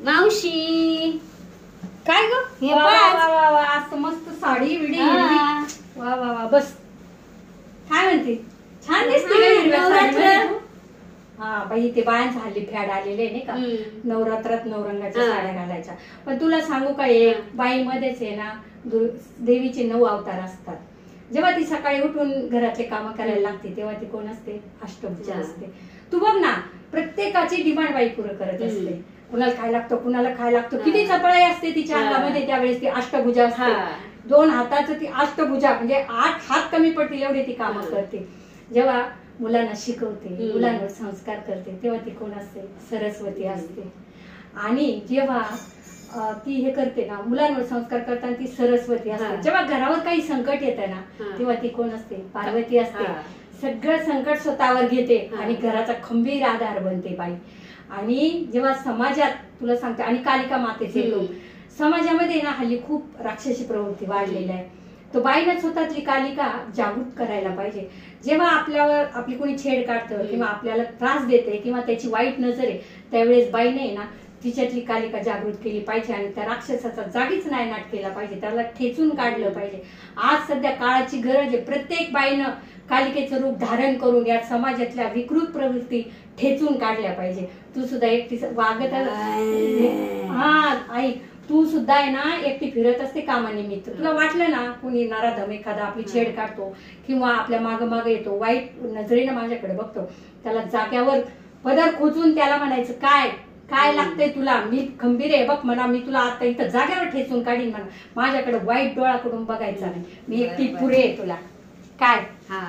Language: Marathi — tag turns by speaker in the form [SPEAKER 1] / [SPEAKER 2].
[SPEAKER 1] मावशी
[SPEAKER 2] काय ग?
[SPEAKER 1] हे
[SPEAKER 2] वा
[SPEAKER 1] बघ.
[SPEAKER 2] वा वा वा, आज तर मस्त साडी विडी हिरवी. वा वा वा, बस. काय म्हणते? छान दिसते का हिरव्या साडीमध्ये तू? हा बाई, ते बायांचा हल्ली फॅड आलेले नाही का, नवरात्रात नवरंगाच्या साड्या घालायच्या. पण तुला सांगू का, एक बाईमध्येच आहे ना देवीचे 9 अवतार असतात. जेव्हा ती सकाळी उठून घरातले काम करायला लागते तेव्हा ती कोण असते? अष्टभुजा असते. तू बघ ना, प्रत्येकाची डिमांड बाई पुरं करत असते. कुणाला काय लागतं, कुणाला काय लागतं, किती चपळाई असते तिच्या अंगामध्ये त्यावेळेस ती अष्टभुजा असते. 2 हाताचं ती अष्टभुजा, म्हणजे 8 हात कमी पडतील एवढी ती कामं करते. जेव्हा मुलांना शिकवते, मुलांवर संस्कार करते, तेव्हा ती कोण असते? सरस्वती असते. आणि जेव्हा ती हे करते ना, मुलांवर संस्कार करताना ती सरस्वती असते. जेव्हा घरावर काही संकट येतं ना, तेव्हा ती कोण असते? पार्वती असते. सगळं संकट स्वतःवर घेते आणि घराचा खंबीर आधार बनते बाई. आणि जेव्हा समाजात, तुला सांगते, आणि कालिका मातेचे रूप समाजामध्ये ना हल्ली खूप राक्षसी प्रवृत्ती वाढलेल्या आहे. तो बाईनं स्वतःतली कालिका जागृत करायला पाहिजे. जेव्हा आपल्यावर आपली कोणी छेड काढतं किंवा आपल्याला त्रास देते किंवा त्याची वाईट नजर आहे, त्यावेळेस बाईने ना तिच्यातली कालिका जागृत केली पाहिजे आणि त्या राक्षसाचा जागीच नायनाट केला पाहिजे, त्याला ठेचून काढलं पाहिजे. आज सध्या काळाची गरज आहे. प्रत्येक बाईनं कालिकेचं रूप धारण करून या समाजातल्या विकृत प्रवृत्ती ठेचून काढल्या पाहिजे. तू सुद्धा एकटी वागत, हा ऐक, तू सुद्धा आहे ना एकटी फिरत असते कामानिमित्त. तुला वाटलं ना कोणी नराधम एखादा आपली छेड काढतो किंवा आपल्या माग माग येतो, वाईट नजरेनं माझ्याकडे बघतो, त्याला जाग्यावर पदर खोचून त्याला म्हणायचं, काय काय लागतंय तुला, मी खंबीर आहे बघ म्हणा, मी तुला आता इथं जाग्यावर ठेचून काढीन म्हणा, माझ्याकडे वाईट डोळा करून बघायचा नाही, मी एकटी पुरे आहे तुला. काय?
[SPEAKER 1] हा